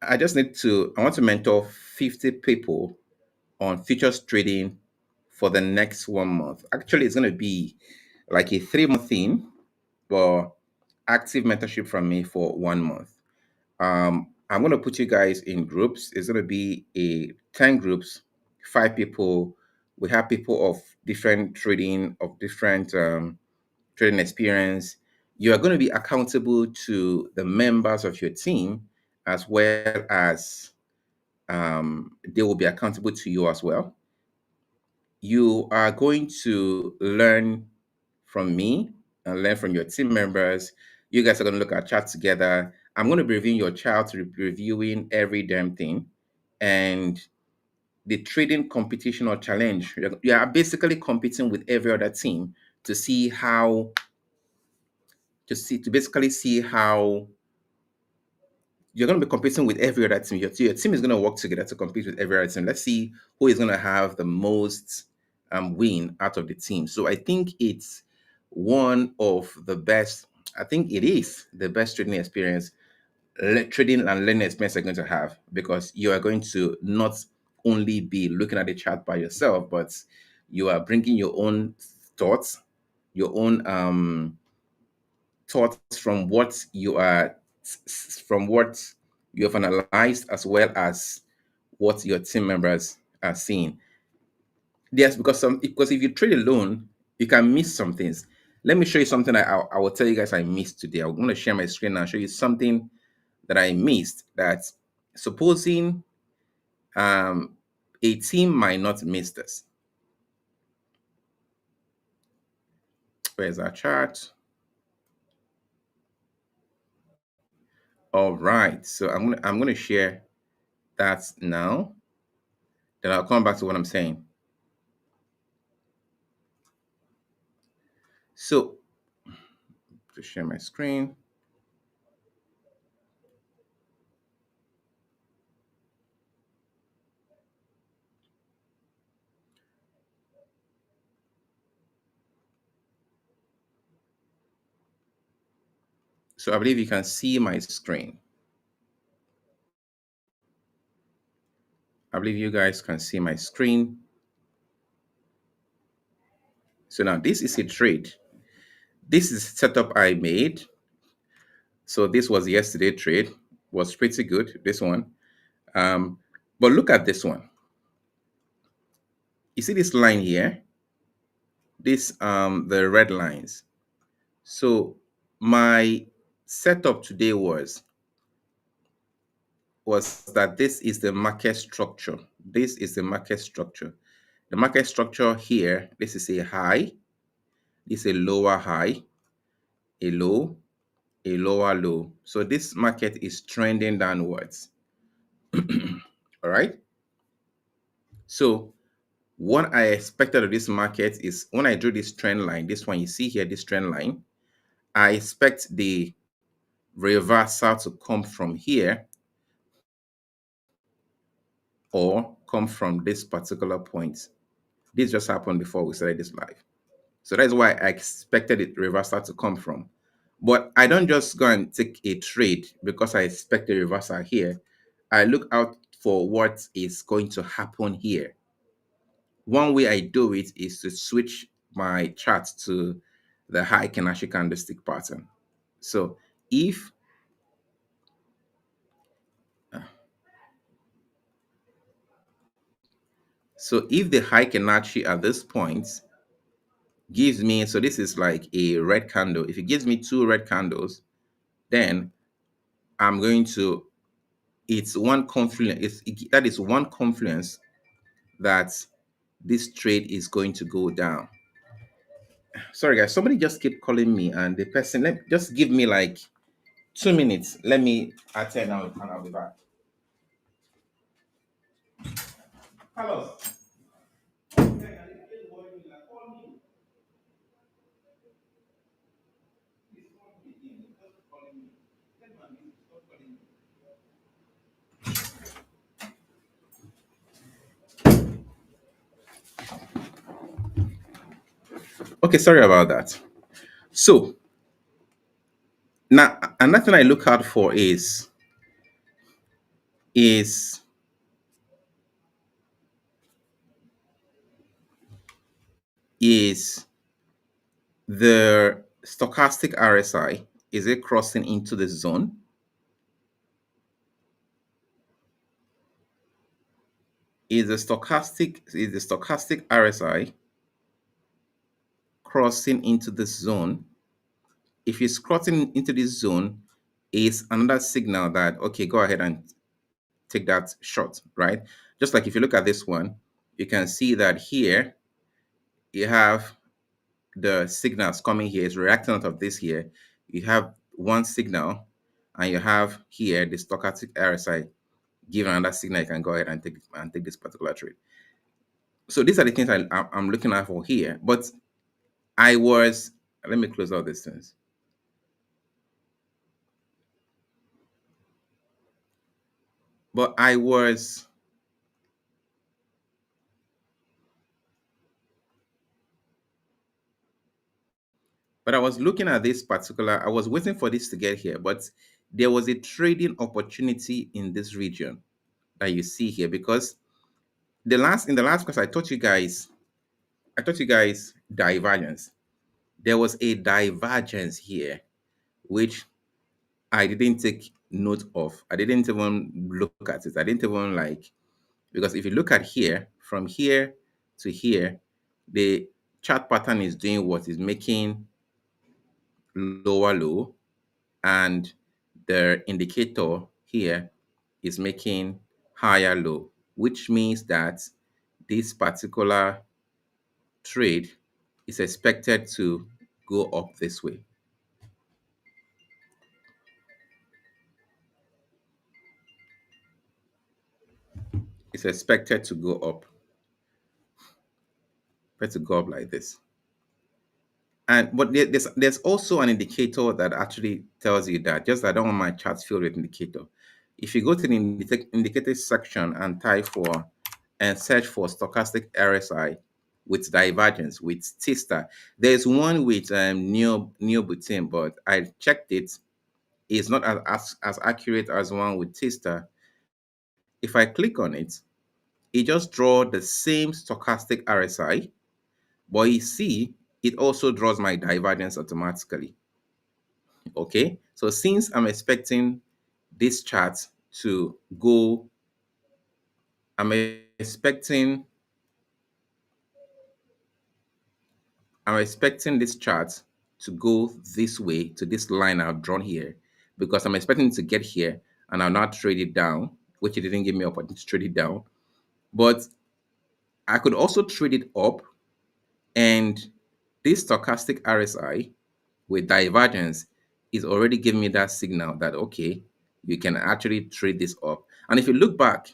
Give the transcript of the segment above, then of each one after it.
I want to mentor 50 people on futures trading for the next 1 month. Actually, it's going to be like a 3 month thing, but active mentorship from me for 1 month. I'm going to put you guys in groups. It's going to be a 10 groups, 5 people. We have people of different trading experience. You are going to be accountable to the members of your team as well as they will be accountable to you as well. You are going to learn from me and learn from your team members. You guys are going to look at charts together. I'm going to be reviewing your charts, reviewing every damn thing. And the trading competition or challenge, you are basically competing with every other team to see how, to basically see how you're going to be competing with every other team. Your team is going to work together to compete with every other team. Let's see who is going to have the most win out of the team. So I think it's one of the best. I think it is the best trading experience, trading and learning experience you're going to have, because you are going to not only be looking at the chart by yourself, but you are bringing your own thoughts, your own thoughts from what you have analyzed, as well as what your team members are seeing. Yes, because if you trade alone, you can miss some things. Let me show you something I will tell you guys I missed today. I'm going to share my screen and show you something that I missed. That supposing a team might not miss this. Where's our chart? All right, so I'm gonna share that now. Then I'll come back to what I'm saying. So to share my screen. So I believe you can see my screen. I believe you guys can see my screen. So now this is a trade. This is setup I made. So this was yesterday trade, was pretty good, this one. But look at this one. You see this line here? This the red lines. So my setup today was that this is the market structure. This is the market structure. The market structure here, this is a high, this is a lower high, a low, a lower low. So this market is trending downwards. All right. So what I expected of this market is when I drew this trend line, this one you see here, this trend line, I expect the reversal to come from here or come from this particular point. This just happened before we started this live. So that's why I expected the reversal to come from. But I don't just go and take a trade because I expect a reversal here. I look out for what is going to happen here. One way I do it is to switch my chart to the high Kanashi candlestick pattern. So if the high Kanashi at this point gives me, so this is like a red candle. If it gives me two red candles, then I'm going to, it's one confluence. That is one confluence that this trade is going to go down. Sorry guys, somebody just keep calling me, and the person, just give me like 2 minutes. Let me attend now and I'll be back. Hello. Okay, sorry about that. So now another thing I look out for is is is the stochastic RSI, is it crossing into the zone? Is the stochastic RSI crossing into this zone? If it's crossing into this zone, is another signal that, okay, go ahead and take that shot, right? Just like if you look at this one, you can see that here you have the signals coming here, is reacting out of this here. You have one signal, and you have here the stochastic RSI. Given another signal, you can go ahead and take this particular trade. So these are the things I'm looking at for here. But I was, let me close all these things. But I was But I was looking at this particular, I was waiting for this to get here, but there was a trading opportunity in this region that you see here, because in the last class I taught you guys divergence. There was a divergence here which I didn't take note of. I didn't even look at it. I didn't even like, because if you look at here, from here to here, the chart pattern is doing what is making lower low, and the indicator here is making higher low, which means that this particular trade is expected to go up this way. It's expected to go up, like this. And but there's also an indicator that actually tells you that. Just I don't want my charts filled with indicator. If you go to the indicator section and type for and search for stochastic RSI with divergence with Tista, there's one with neobutin, but I checked it. It's not as accurate as one with Tista. If I click on it, it just draws the same stochastic RSI, but you see, it also draws my divergence automatically. Okay, so since I'm expecting this chart to go, I'm expecting I'm expecting this chart to go this way to this line I've drawn here, because I'm expecting it to get here and I'll not trade it down, which it didn't give me opportunity to trade it down. But I could also trade it up, and this stochastic RSI with divergence is already giving me that signal that, okay, you can actually trade this up. And if you look back,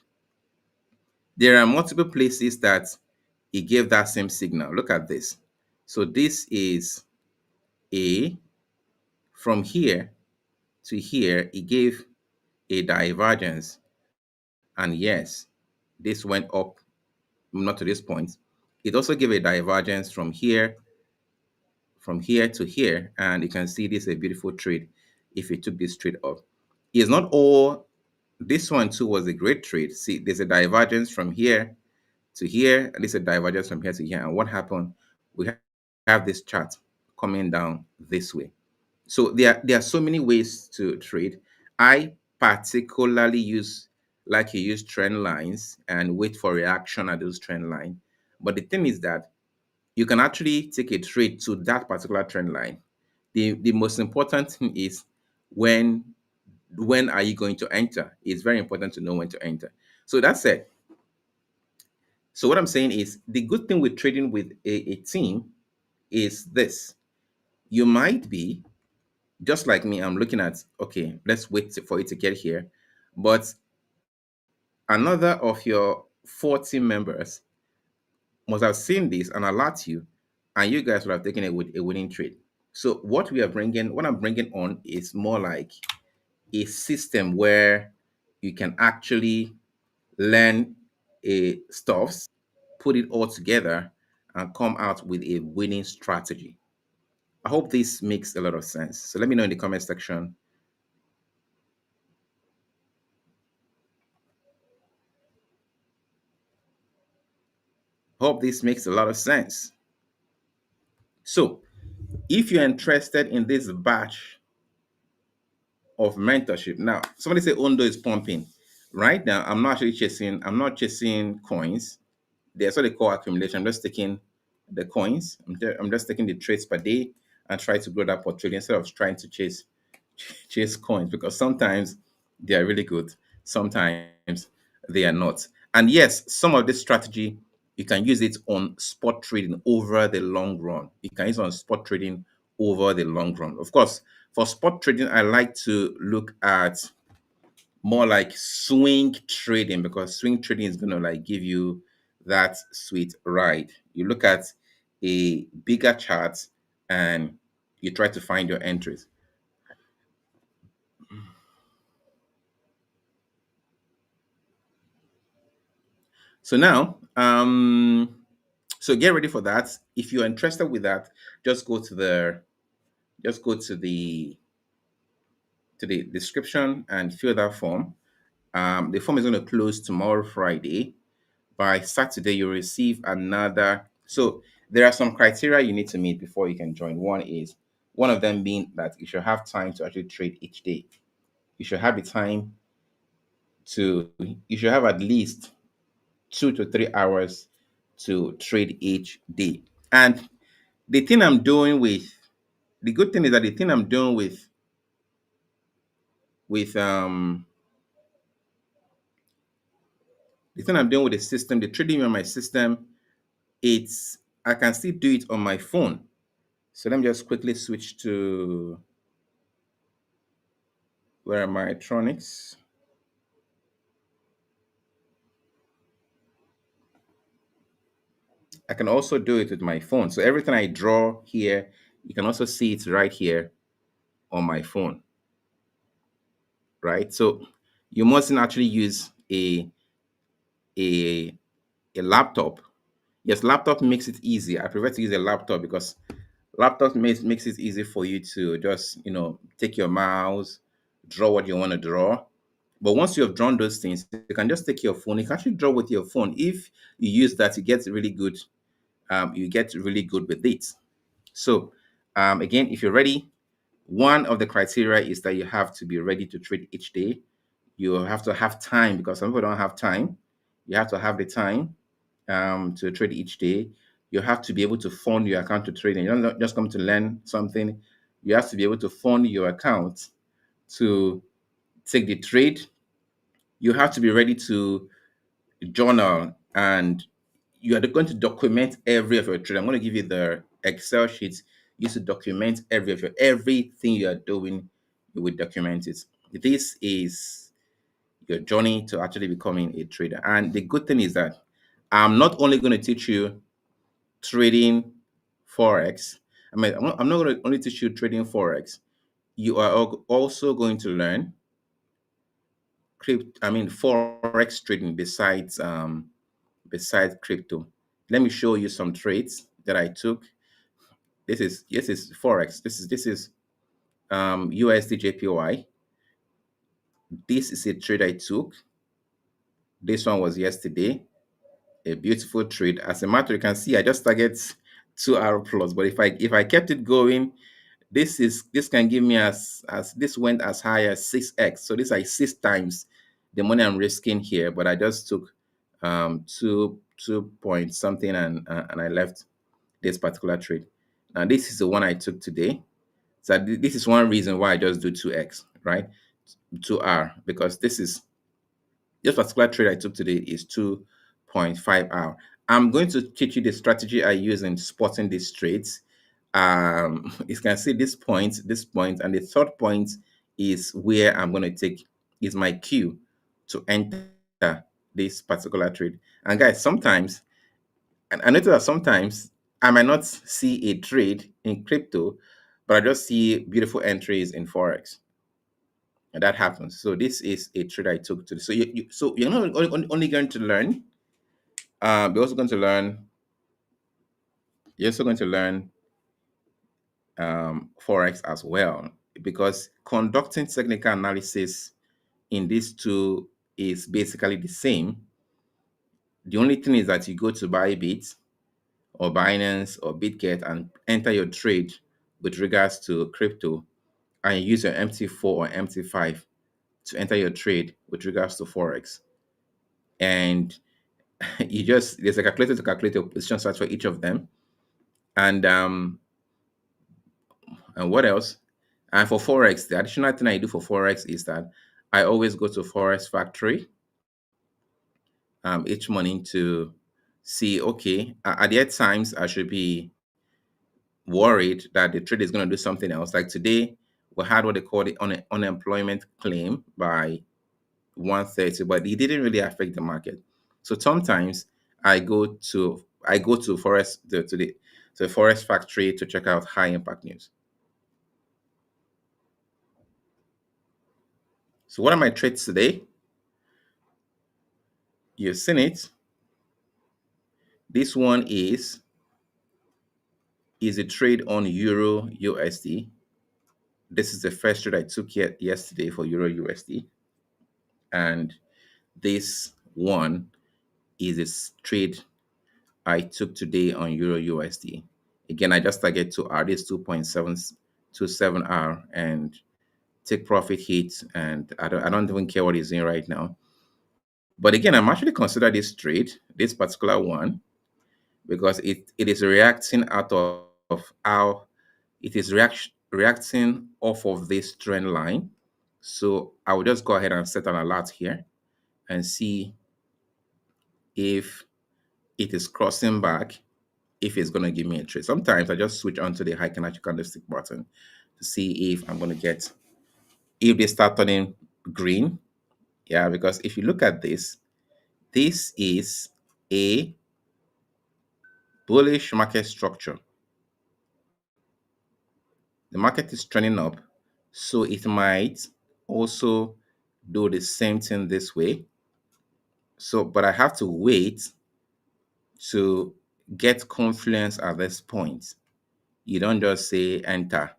there are multiple places that it gave that same signal. Look at this. So this is a, from here to here, it gave a divergence. And yes, this went up, not to this point. It also gave a divergence from here to here, and you can see this is a beautiful trade if you took this trade up. It's not all, this one too was a great trade. See, there's a divergence from here to here, and this is a divergence from here to here. And what happened? We have this chart coming down this way. So there are so many ways to trade. I particularly like you use trend lines and wait for reaction at those trend line. But the thing is that you can actually take a trade to that particular trend line. The most important thing is when are you going to enter? It's very important to know when to enter. So that's it. So what I'm saying is, the good thing with trading with a team is this. You might be just like me. I'm looking at, okay, let's wait for it to get here. But another of your 40 members must have seen this and alert you, and you guys would have taken it with a winning trade. So what I'm bringing on is more like a system where you can actually learn a stuffs, put it all together, and come out with a winning strategy. I hope this makes a lot of sense. So let me know in the comment section. hope this makes a lot of sense. So if you're interested in this batch of mentorship, now somebody say Ondo is pumping. Right now, I'm not chasing coins. There's what they call accumulation. I'm just taking the coins. I'm just taking the trades per day and try to grow that portfolio instead of trying to chase coins, because sometimes they are really good, sometimes they are not. And yes, some of this strategy you can use it on spot trading over the long run. You can use it on spot trading over the long run. Of course, for spot trading, I like to look at more like swing trading, because swing trading is going to like give you that sweet ride. You look at a bigger chart and you try to find your entries. So now, so get ready for that. If you're interested with that, just go to the just go to the description and fill that form. The form is going to close tomorrow, Friday. By Saturday, you'll receive another. So there are some criteria you need to meet before you can join. One of them being that you should have time to actually trade each day. You should have the time to. You should have at least 2 to 3 hours to trade each day. And the thing I'm doing with the good thing is that the thing I'm doing with the thing I'm doing with the system, the trading on my system, it's I can still do it on my phone. So let me just quickly switch to where are my electronics. I can also do it with my phone. So everything I draw here, you can also see it right here on my phone, right? So you mustn't actually use a a laptop. Yes, laptop makes it easy. I prefer to use a laptop because laptop makes it easy for you to just take your mouse, draw what you want to draw. But once you have drawn those things, you can just take your phone. You can actually draw with your phone. If you use that, you get really good. You get really good with it. So again, if you're ready, one of the criteria is that you have to be ready to trade each day. You have to have time, because some people don't have time. You have to have the time to trade each day. You have to be able to fund your account to trading. You don't just come to learn something. You have to be able to fund your account to take the trade. You have to be ready to journal, and you are going to document every of your trade. I'm going to give you the Excel sheets used to document everything you are doing. You will document it. This is your journey to actually becoming a trader. And the good thing is that I'm not only going to teach you trading Forex. I'm not going to only teach you trading Forex. You are also going to learn Forex trading besides crypto. Let me show you some trades that I took. This is Forex. This is USD JPY. This is a trade I took. This one was yesterday. A beautiful trade. As a matter, you can see I just target 2 hour plus. But if I kept it going, this can give me as this went as high as 6x. So this is like 6 times the money I'm risking here. But I just took two point something, and I left this particular trade. Now this is the one I took today. So this is one reason why I just do 2x, right? 2R, because this particular trade I took today is 2.5 hour. I'm going to teach you the strategy I use in spotting these trades. You can see this point, and the third point is where I'm going to take is my cue to enter this particular trade. And guys, sometimes, and I notice that sometimes I might not see a trade in crypto, but I just see beautiful entries in Forex. And that happens. So this is a trade I took today. So you're not only going to learn. You're also going to learn. You're also going to learn Forex as well, because conducting technical analysis in these two is basically the same. The only thing is that you go to Bybit or Binance or BitGet and enter your trade with regards to crypto, and you use your MT4 or MT5 to enter your trade with regards to Forex. And you just, there's a calculator to calculate your position size for each of them. And what else? And for Forex, the additional thing I do for Forex is that I always go to Forex Factory each morning to see, okay, are there times I should be worried that the trade is going to do something else? Like today, we had what they call the unemployment claim by 130, but it didn't really affect the market. So sometimes I go to the Forest Factory to check out high impact news. So what are my trades today? You've seen it. This one is a trade on Euro USD. This is the first trade I took yesterday for Euro USD, and this one is a trade I took today on Euro USD. Again, I just target to R this 2.727R and take profit hits, and I don't even care what he's doing right now. But again, I'm actually consider this trade, this particular one, because it is reacting out of how it is reacting off of this trend line. So I will just go ahead and set an alert here and see if it is crossing back, if it's going to give me a trade. Sometimes I just switch on to the high candlestick button to see if I'm going to get, if they start turning green. Yeah, because if you look at this, this is a bullish market structure. The market is trending up, so it might also do the same thing this way. So, but I have to wait to get Confluence at this point. You don't just say enter.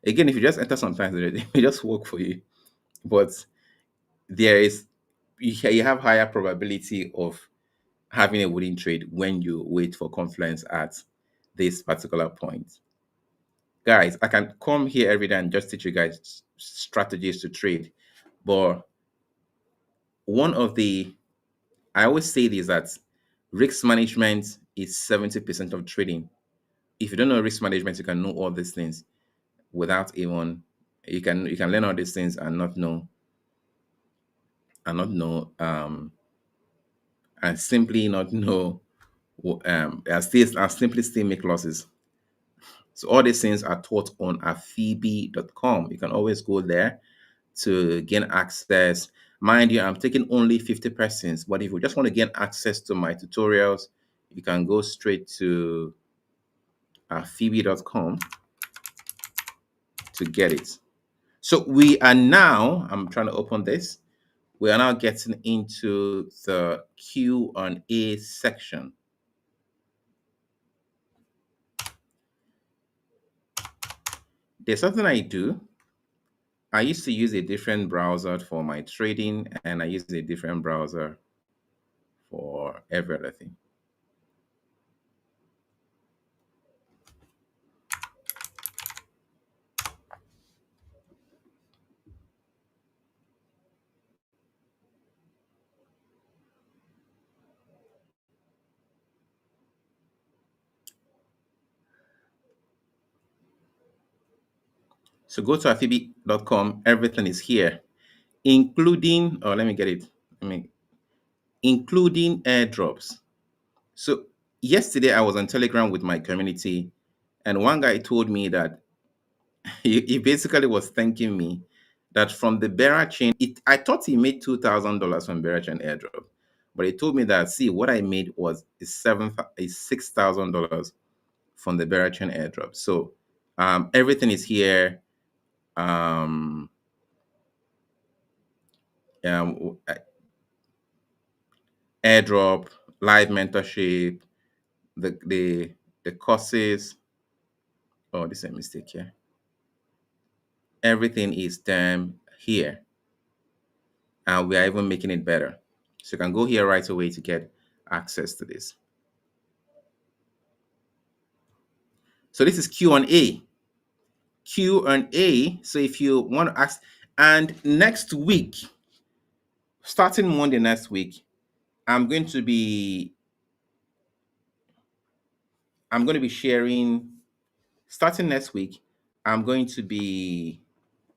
Again, if you just enter, sometimes it may just work for you, but there is you have higher probability of having a winning trade when you wait for Confluence at this particular point. Guys, I can come here every day and just teach you guys strategies to trade, but one of the I always say this, that risk management is 70% of trading. If you don't know risk management, you can know all these things without even you can learn all these things and not know and not know and simply not know and simply still make losses. So all these things are taught on afibi.com. You can always go there to gain access. Mind you, I'm taking only 50 persons, but if you just want to gain access to my tutorials, you can go straight to afibi.com to get it. So we are now, I'm trying to open this. We are now getting into the Q&A section. There's something I do. I used to use a different browser for my trading, and I use a different browser for every other thing. So go to afibi.com. Everything is here, including, oh, let me get it. Including airdrops. So yesterday I was on Telegram with my community, and one guy told me that he basically was thanking me that from the bearer chain, I thought he made $2,000 from bearer chain airdrop, but he told me that, see, what I made was $6,000 from the bearer chain airdrop. So everything is here. Um, um, airdrop, live mentorship, the courses. Oh, this is a mistake here. Everything is here, and we are even making it better. So you can go here right away to get access to this. So this is Q&A. Q&A. So if you want to ask, and next week, starting Monday next week, I'm going to be sharing. Starting next week, I'm going to be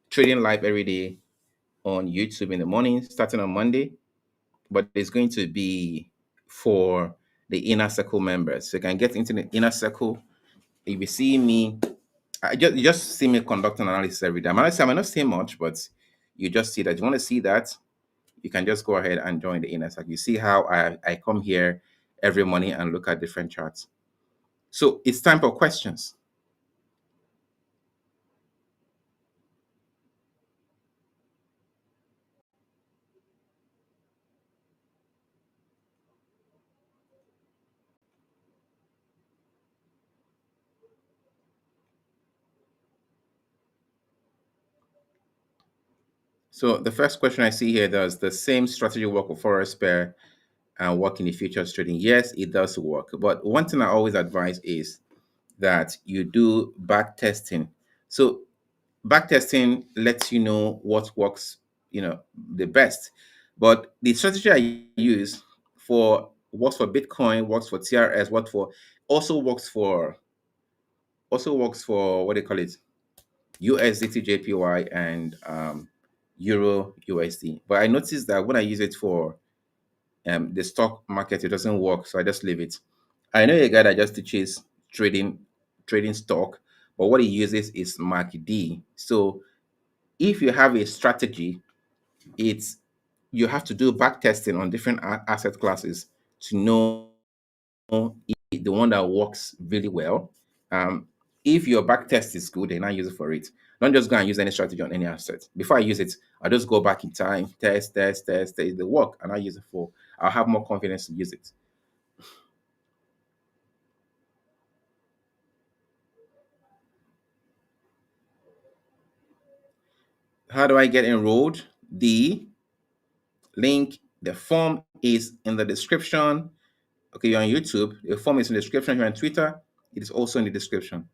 trading live every day on YouTube in the morning, starting on Monday. But it's going to be for the inner circle members. So you can get into the inner circle. If you see me, you just see me conducting analysis every day. I might not say much, but you just see that. You want to see that, you can just go ahead and join the inner circle. You see how I come here every morning and look at different charts. So it's time for questions. So the first question I see here, does the same strategy work for Forex pair and work in the futures trading? Yes, it does work. But one thing I always advise is that you do back testing. So back testing lets you know what works, the best. But the strategy I use for works for Bitcoin, works for TRS, also works for what they call it, USDT JPY and Euro USD. But I noticed that when I use it for the stock market, it doesn't work, so I just leave it. I know a guy that just teaches trading stock, but what he uses is MACD. So if you have a strategy, it's you have to do back testing on different asset classes to know the one that works really well. Um, if your back test is good, then I use it for it. Don't just go and use any strategy on any asset. Before I use it, I just go back in time, test the work, and I use it for. I'll have more confidence to use it. How do I get enrolled? The link, the form is in the description. Okay, you're on YouTube. The form is in the description. You're on Twitter. It is also in the description.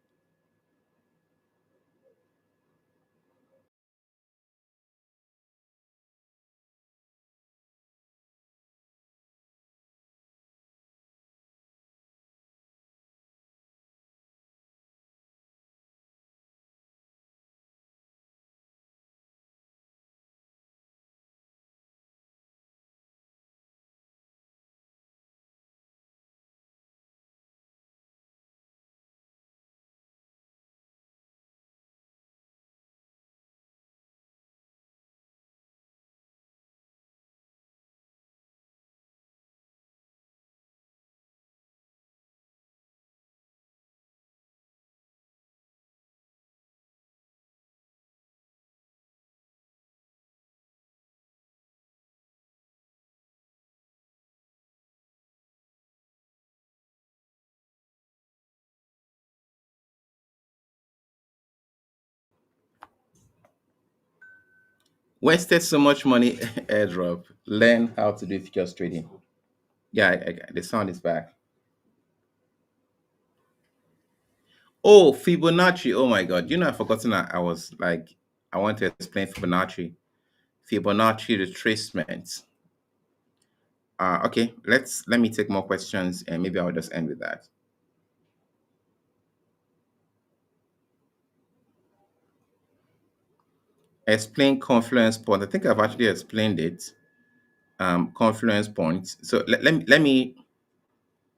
Wasted so much money, airdrop. Learn how to do futures trading. Yeah, the sound is back. Oh, Fibonacci. Oh my God. I've forgotten that I was like, I want to explain Fibonacci. Fibonacci retracement. Okay, let me take more questions and maybe I'll just end with that. Explain confluence point. I think I've actually explained it. Confluence points. So let me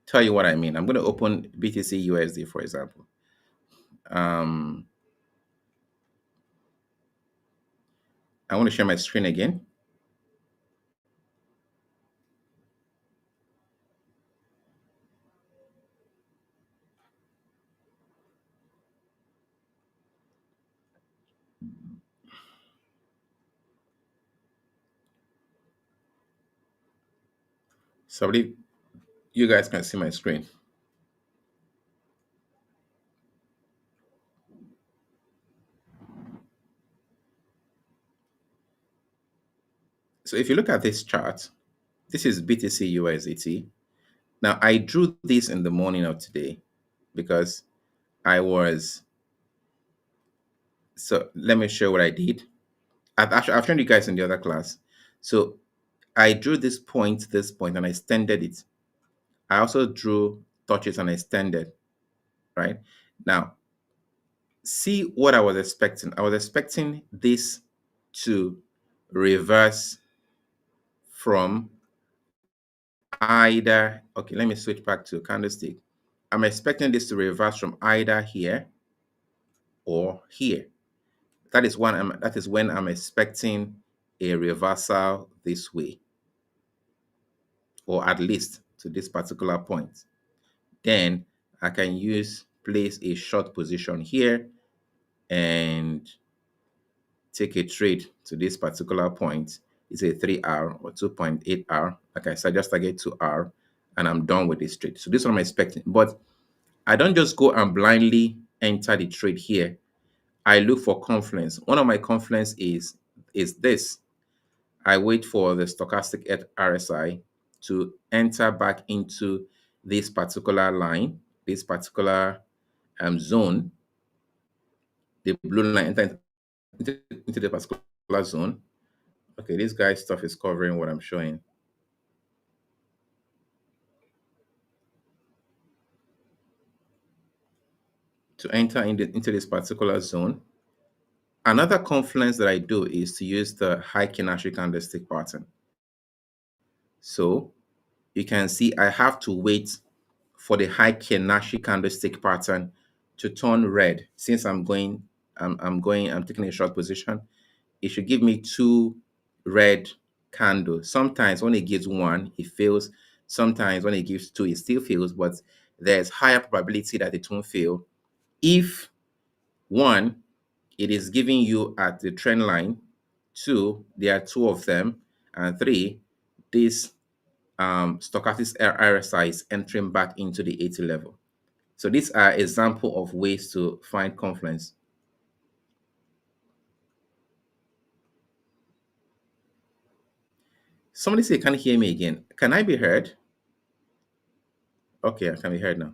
tell you what I mean. I'm going to open BTC USD, for example. Um, I want to share my screen again. So I believe you guys can see my screen. So if you look at this chart, this is BTC USDT. Now, I drew this in the morning of today because I was, so let me show what I did. I've shown you guys in the other class. So I drew this point, and I extended it. I also drew touches and extended, right? Now, see what I was expecting. I was expecting this to reverse from either, okay, let me switch back to candlestick. I'm expecting this to reverse from either here or here. That is when I'm expecting a reversal this way, or at least to this particular point. Then I can place a short position here and take a trade to this particular point. It's a 3R or 2.8R. Like I said, just target 2R and I'm done with this trade. So this is what I'm expecting. But I don't just go and blindly enter the trade here. I look for Confluence. One of my Confluence is this. I wait for the stochastic RSI to enter back into this particular line, this particular zone, the blue line into the particular zone. Okay, this guy's stuff is covering what I'm showing. To enter into this particular zone. Another Confluence that I do is to use the high Fibonacci candlestick pattern. So you can see I have to wait for the high Fibonacci candlestick pattern to turn red. Since I'm taking a short position, it should give me two red candles. Sometimes when it gives one, it fails. Sometimes when it gives two, it still fails, but there's higher probability that it won't fail if one, it is giving you at the trend line, two, there are two of them, and three, this stochastic RSI is entering back into the 80 level. So these are example of ways to find Confluence. Somebody say, can't hear me again. Can I be heard? Okay, I can be heard now.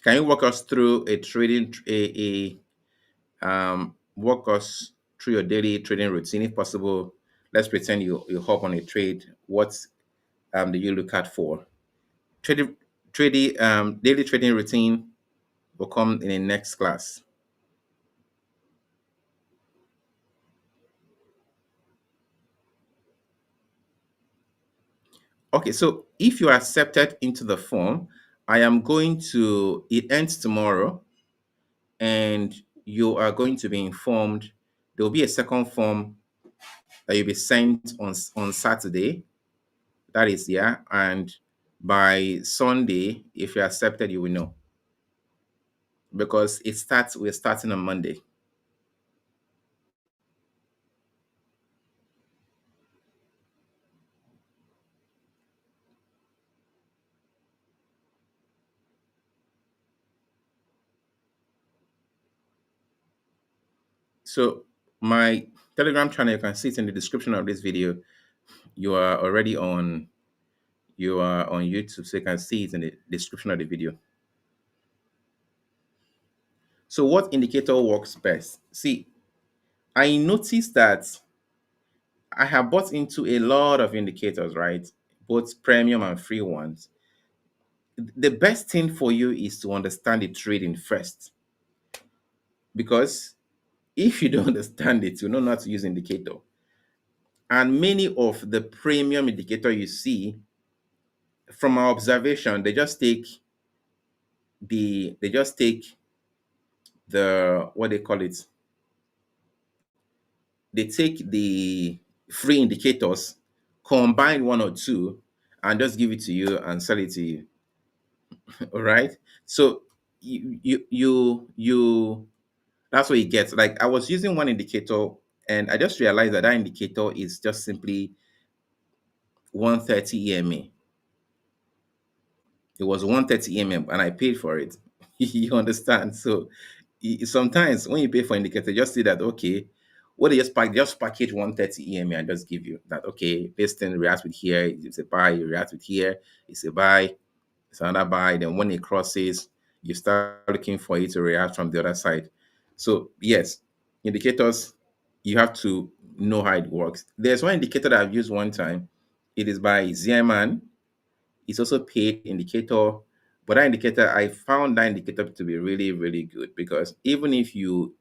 Can you walk us through a trading, walk us through your daily trading routine, if possible? Let's pretend you hop on a trade. What do you look at for? Daily trading routine will come in the next class. Okay, so if you are accepted into the form, it ends tomorrow, and you are going to be informed. There will be a second form that you'll be sent on Saturday. That is, yeah. And by Sunday, if you're accepted, you will know. Because we're starting on Monday. So my Telegram channel, you can see it in the description of this video. You are on YouTube, so you can see it in the description of the video. So what indicator works best? See, I noticed that I have bought into a lot of indicators, right? Both premium and free ones. The best thing for you is to understand the trading first. Because if you don't understand it, you don't know how to use indicator. And many of the premium indicator you see, from our observation, they just take the what they call it. They take the free indicators, combine one or two, and just give it to you and sell it to you. All right. So you that's what you get. Like I was using one indicator, and I just realized that indicator is just simply 130 EMA. It was 130 EMA, and I paid for it. You understand? So sometimes when you pay for indicator, just see that okay, what they just package 130 EMA and just give you that, okay, this thing reacts with here, it's a buy, it reacts with here, it's a buy, it's another buy. Then when it crosses, you start looking for it to react from the other side. So yes, indicators, you have to know how it works. There's one indicator that I've used one time. It is by Zierman. It's also paid indicator. But that indicator, I found that indicator to be really, really good, because even if you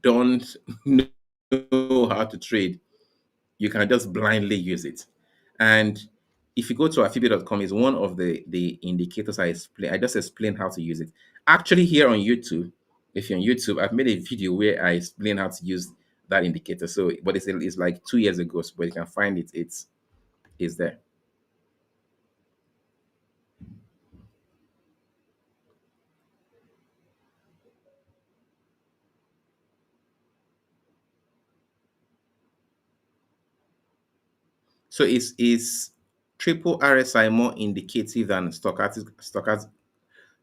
don't know how to trade, you can just blindly use it. And if you go to afibia.com, is one of the indicators I just explained how to use it. Actually, here on YouTube, if you're on YouTube, I've made a video where I explain how to use that indicator. So, but it's like 2 years ago, so, but you can find it. It's there. So is triple RSI more indicative than stochastic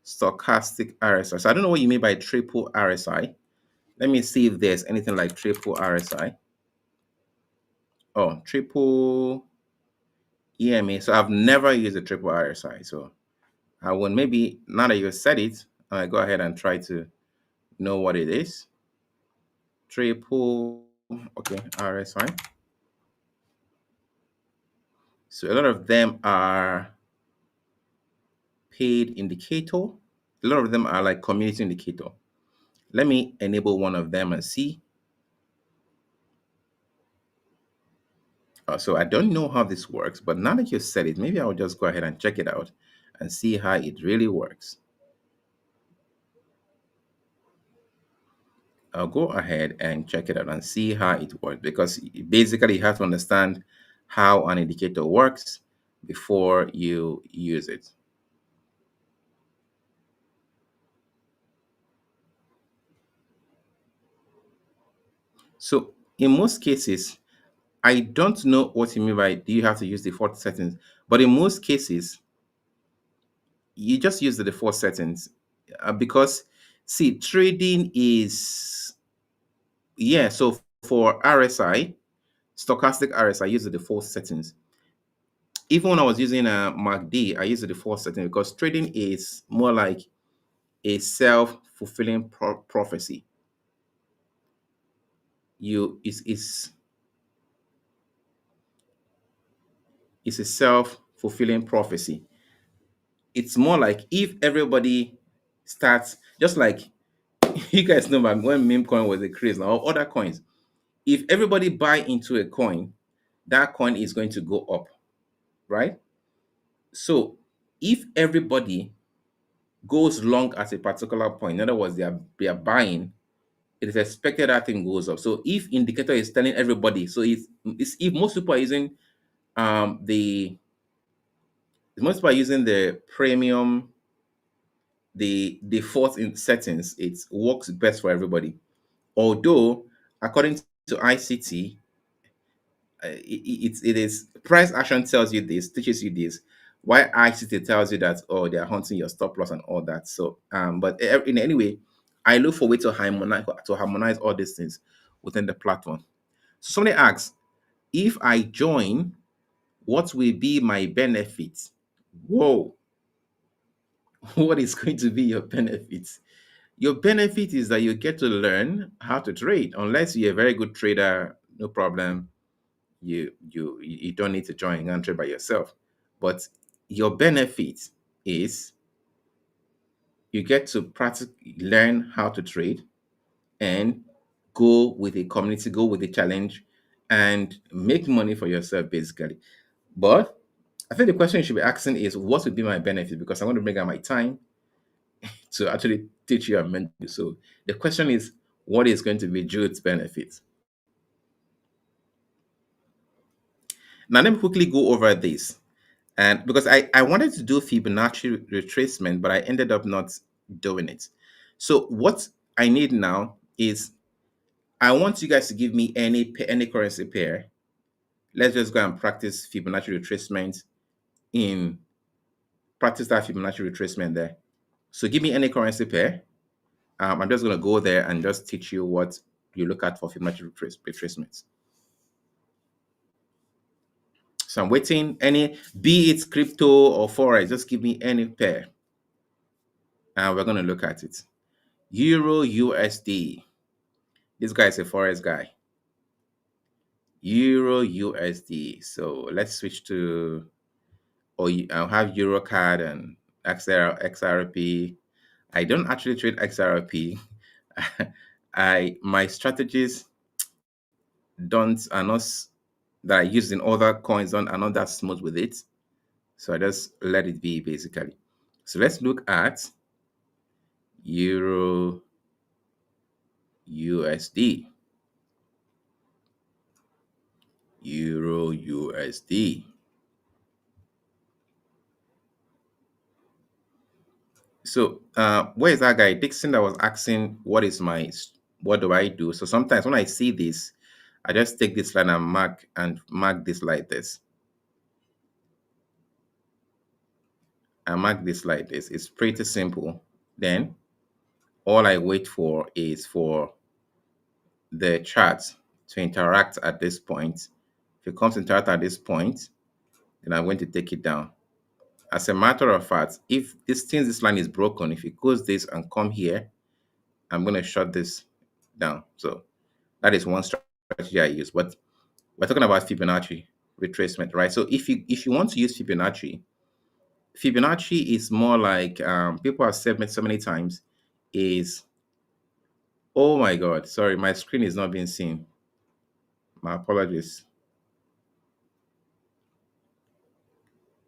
RSI? So I don't know what you mean by triple RSI. Let me see if there's anything like triple RSI. Oh, triple EMA. So I've never used a triple RSI. So I will, maybe now that you said it, I go ahead and try to know what it is. Triple, okay, RSI. So a lot of them are paid indicator. A lot of them are like community indicator. Let me enable one of them and see. So I don't know how this works, but now that you said it, maybe I'll just go ahead and check it out and see how it really works. I'll go ahead and check it out and see how it works, because basically you have to understand how an indicator works before you use it. So in most cases, I don't know what you mean by do you have to use the default settings, but in most cases, you just use the default settings, because see, trading is, yeah. So for RSI, stochastic RSI, I use the default settings. Even when I was using a MACD, I use the default setting, because trading is more like a self-fulfilling prophecy. You it's a self-fulfilling prophecy. It's more like if everybody starts, just like you guys know about when meme coin was a craze now, or other coins. If everybody buy into a coin, that coin is going to go up, right? So if everybody goes long at a particular point, in other words, they are buying, it is expected that thing goes up. So if indicator is telling everybody, so it's if most people are using the most people are using the premium, the default in settings, it works best for everybody. Although according to ICT, it is price action tells you this, teaches you this. Why ICT tells you that, oh, they are hunting your stop loss and all that. So but in any way, I look for way to harmonize all these things within the platform. So somebody asks, if I join, what will be my benefit? Whoa, what is going to be your benefit? Your benefit is that you get to learn how to trade. Unless you're a very good trader, no problem. You don't need to join and trade by yourself. But your benefit is you get to practically learn how to trade and go with a community, go with a challenge, and make money for yourself, basically. But I think the question you should be asking is, what would be my benefit? Because I want to bring out my time to actually teach you and mentor you. So the question is, what is going to be Jude's benefit? Now, let me quickly go over this. And because I wanted to do Fibonacci retracement, but I ended up not doing it. So what I need now is I want you guys to give me any currency pair. Let's just go and practice Fibonacci retracement in practice that Fibonacci retracement there. So give me any currency pair. I'm just going to go there and just teach you what you look at for Fibonacci retracements. So I'm waiting, any, be it crypto or Forex, just give me any pair. And we're going to look at it. Euro USD. This guy is a Forex guy. Euro USD. So let's switch to, or I'll have Euro card and XRP. I don't actually trade XRP. My strategies are not that I use in other coins are not that smooth with it. So I just let it be basically. So let's look at Euro USD. Euro USD. So where is that guy Dixon that was asking what do I do? So sometimes when I see this, I just take this line and mark this like this. I mark this like this. It's pretty simple. Then all I wait for is for the chart to interact at this point. If it comes to interact at this point, then I'm going to take it down. As a matter of fact, if this line is broken, if it goes this and come here, I'm going to shut this down. So that is one strategy I use. But we're talking about Fibonacci retracement, right? So if you want to use Fibonacci is more like people have said so many times is, oh my God, sorry, my screen is not being seen. My apologies.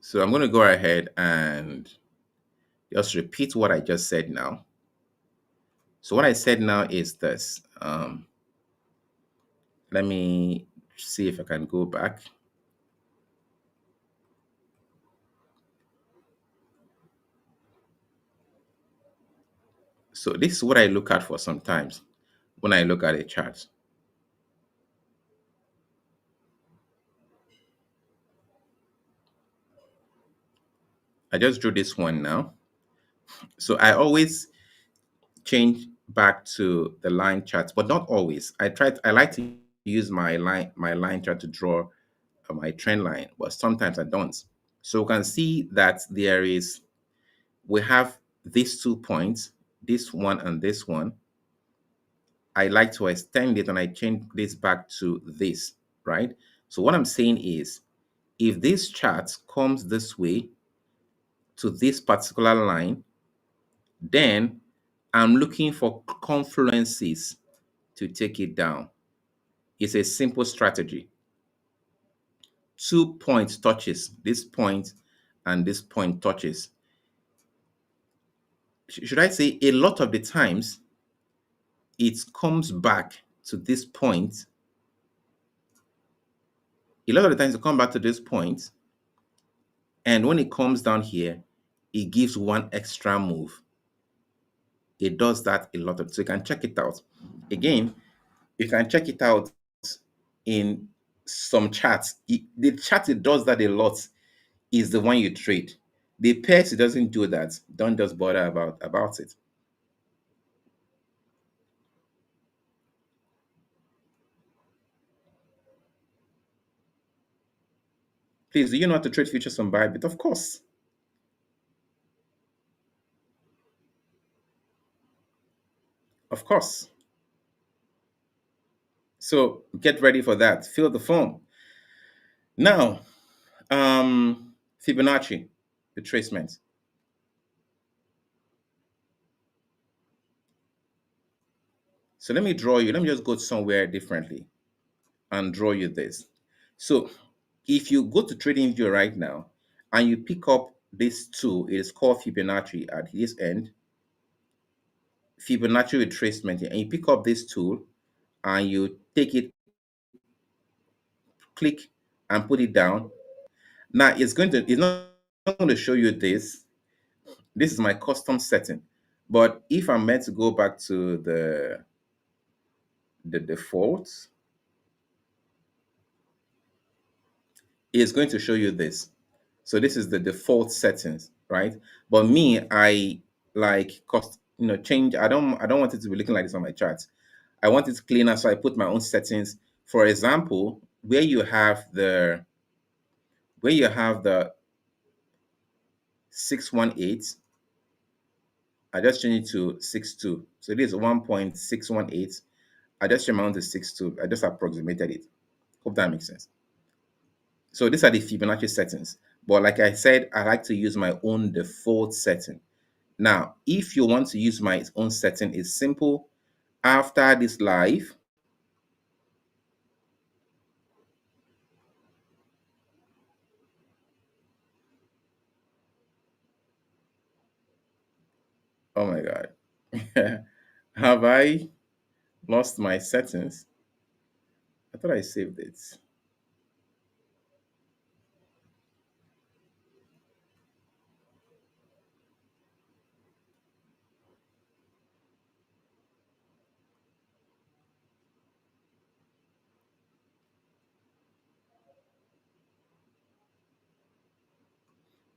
So I'm going to go ahead and just repeat what I just said now. So what I said now is this. Let me see if I can go back. So this is what I look at for sometimes when I look at a chart. I just drew this one now. So I always change back to the line chart, but not always. I like to use my line chart to draw my trend line, but sometimes I don't. So we can see that we have these 2 points, this one and this one. I like to extend it and I change this back to this, right? So what I'm saying is, if this chart comes this way to this particular line, then I'm looking for confluences to take it down. It's a simple strategy. 2 points touches, this point and this point touches. Should I say a lot of the times it comes back to this point. A lot of the times it comes back to this point, and when it comes down here, it gives one extra move. It does that a lot of, so you can check it out. Again, you can check it out in some charts. The chart it does that a lot is the one you trade. The pairs it doesn't do that. Don't just bother about it. Please, do you know how to trade futures on Bybit? Of course. Of course. So get ready for that. Fill the form. Now, Fibonacci retracement. So let me draw you. Let me just go somewhere differently and draw you this. So if you go to TradingView right now and you pick up this tool, it is called Fibonacci at this end, Fibonacci retracement, and you pick up this tool and you take it, click and put it down. Now it's not going to show you this. This is my custom setting. But if I'm meant to go back to the default, it's going to show you this. So this is the default settings, right? But me, I like change. I don't want it to be looking like this on my charts. I want it cleaner, so I put my own settings. For example, where you have the 618, I just change it to 62. So it is 1.618. I just change my own to 62. I just approximated it. Hope that makes sense. So these are the Fibonacci settings. But like I said, I like to use my own default setting. Now, if you want to use my own setting, it's simple. After this live, oh my God, have I lost my settings? I thought I saved it.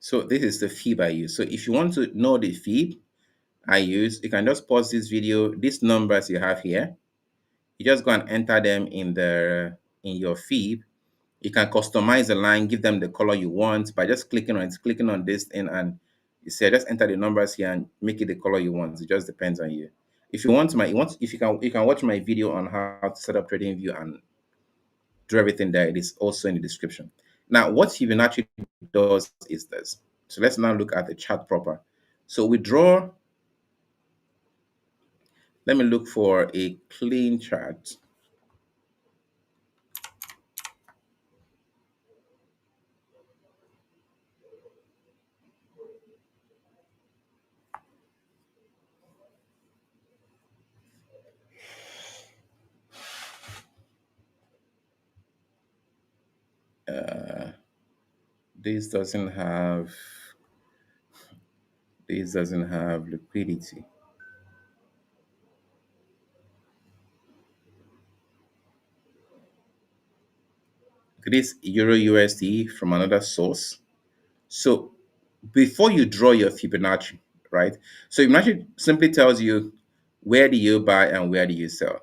So this is the fib I use. So if you want to know the fib I use, you can just pause this video. These numbers you have here, you just go and enter them in your fib. You can customize the line, give them the color you want by just clicking on this thing, and you say just enter the numbers here and make it the color you want. It just depends on you. If you want if you can watch my video on how to set up TradingView and do everything there. It is also in the description. Now, what Fibonacci does is this. So let's now look at the chart proper. So we draw. Let me look for a clean chart. Uh, this doesn't have liquidity. This Euro USD from another source. So before you draw your Fibonacci, right? So Fibonacci simply tells you where do you buy and where do you sell.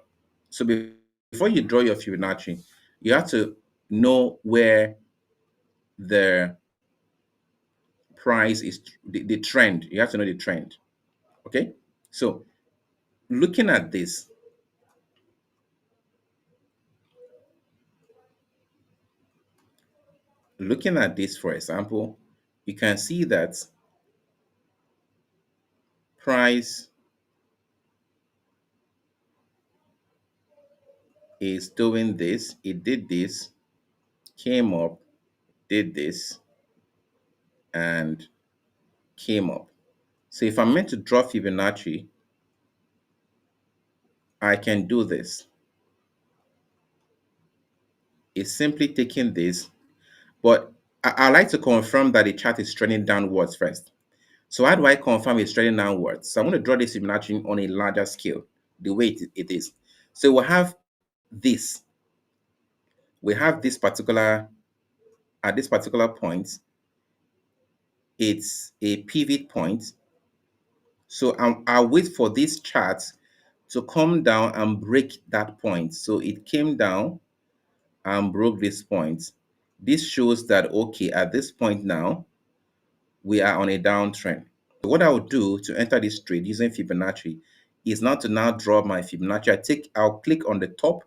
So before you draw your Fibonacci, you have to know where the price is, the trend. You have to know the trend. Okay. So looking at this, for example, you can see that price is doing this. It did this, came up, did this, and came up. So if I'm meant to draw Fibonacci, I can do this. It's simply taking this, but I like to confirm that the chart is trending downwards first. So how do I confirm it's trending downwards? So I'm going to draw this Fibonacci on a larger scale, the way it is. So we'll have this. We have this particular, at this particular point, it's a pivot point. So I'll wait for this chart to come down and break that point. So it came down and broke this point. This shows that, okay, at this point now, we are on a downtrend. So what I will do to enter this trade using Fibonacci is not to now draw my Fibonacci. I'll click on the top,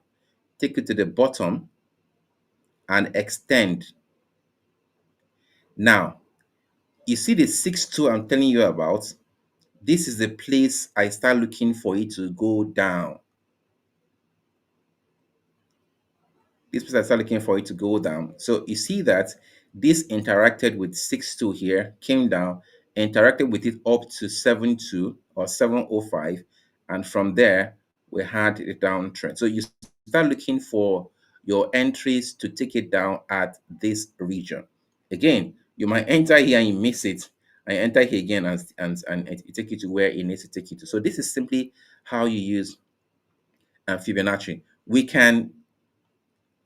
take it to the bottom, and extend. Now, you see the 6-2 I'm telling you about? This is the place I start looking for it to go down. This place I start looking for it to go down. So you see that this interacted with 6-2 here, came down, interacted with it up to 7-2 or 705, and from there we had a downtrend. So you start looking for your entries to take it down at this region. Again, you might enter here and you miss it, and enter here again and it take you to where it needs to take you to. So this is simply how you use Fibonacci. We can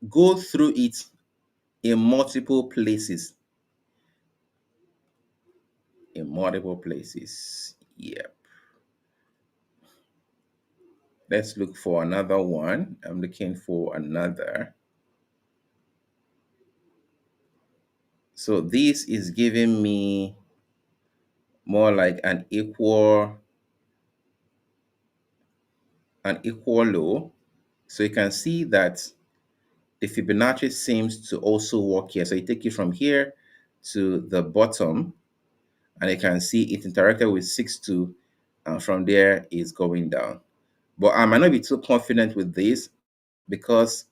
go through it in multiple places. Yep. Let's look for another one. I'm looking for another. So this is giving me more like an equal low. So you can see that the Fibonacci seems to also work here. So you take it from here to the bottom, and you can see it interacted with 6-2, and from there is going down. But I might not be too confident with this because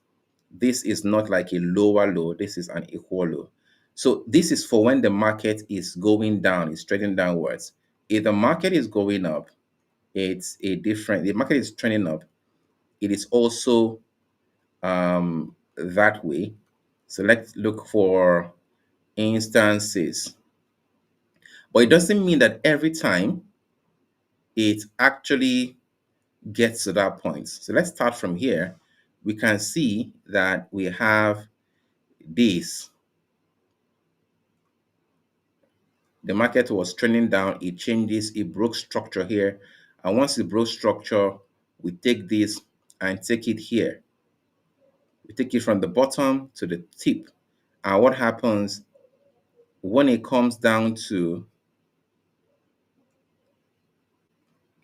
this is not like a lower low. This is an equal low. So this is for when the market is going down, it's trading downwards. If the market is going up, the market is trending up, it is also that way. So let's look for instances. But it doesn't mean that every time it actually gets to that point. So let's start from here. We can see that we have this. The market was trending down, it changes, it broke structure here. And once it broke structure, we take this and take it here. We take it from the bottom to the tip. And what happens when it comes down to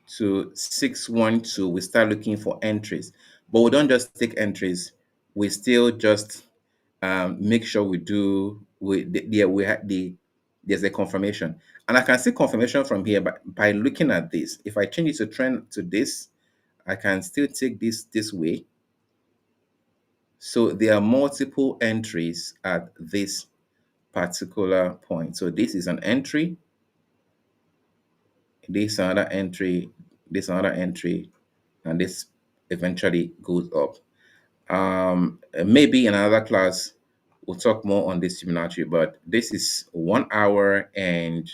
612, we start looking for entries. But we don't just take entries, we still just make sure we do there's a confirmation. And I can see confirmation from here by looking at this. If I change it to trend to this, I can still take this way. So there are multiple entries at this particular point. So this is an entry, this another entry, this another entry, and this eventually goes up. Maybe in another class we'll talk more on this Fibonacci, but this is 1 hour and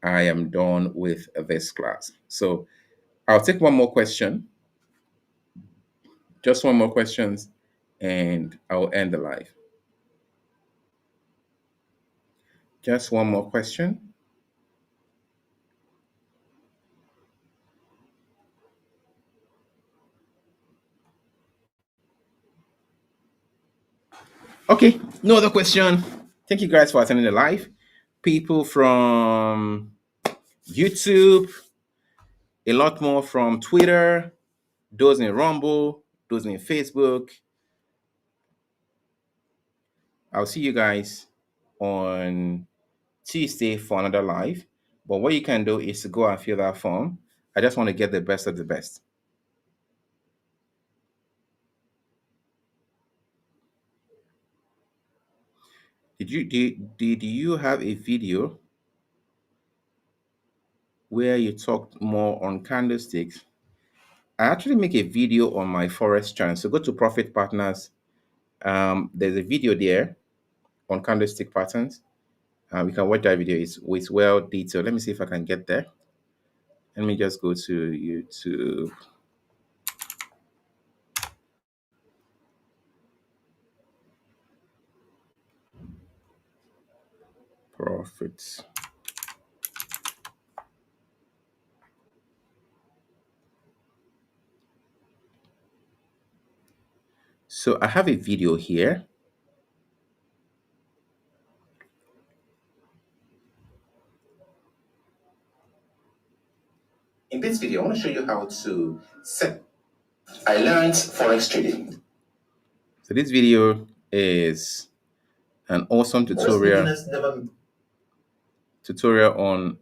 I am done with this class. So I'll take one more question, just one more questions, and I'll end the live. Just one more question. Okay, no other question. Thank you guys for attending the live. People from YouTube, a lot more from Twitter, those in Rumble, those in Facebook. I'll see you guys on Tuesday for another live. But what you can do is to go and fill that form. I just want to get the best of the best. Did you have a video where you talked more on candlesticks? I actually make a video on my Forex channel. So go to Profit Partners. There's a video there on candlestick patterns. We can watch that video. It's well detailed. Let me see if I can get there. Let me just go to YouTube. Profits. So I have a video here. In this video, I want to show you how to set. I learned Forex trading. So this video is an awesome tutorial on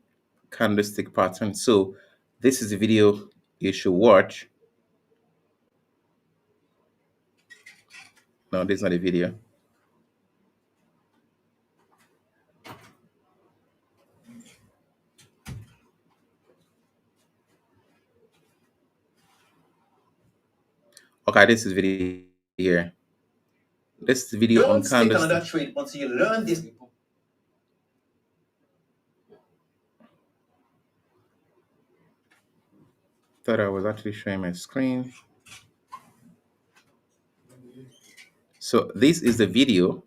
candlestick pattern. So this is a video you should watch. No, this is not a video. Okay, this is video here. This video on candlestick. Don't take another trade until you learn this. Thought I was actually showing my screen. So this is the video.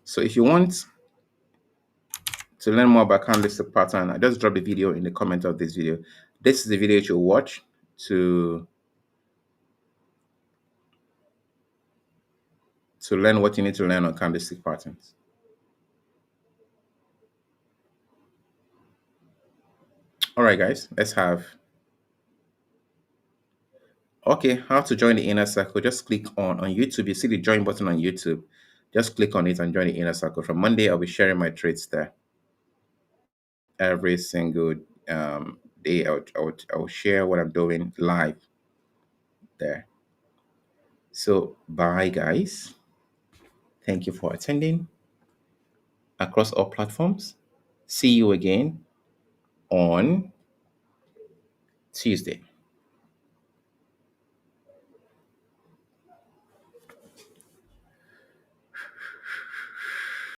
So if you want To learn more about candlestick pattern, I just dropped a video in the comment of this video. This is the video you should watch to learn what you need to learn on candlestick patterns. All right, guys, let's have. Okay, how to join the inner circle? Just click on YouTube. You see the join button on YouTube. Just click on it and join the inner circle. From Monday, I'll be sharing my trades there. Every single day, I'll share what I'm doing live there. So, bye, guys. Thank you for attending across all platforms. See you again on Tuesday.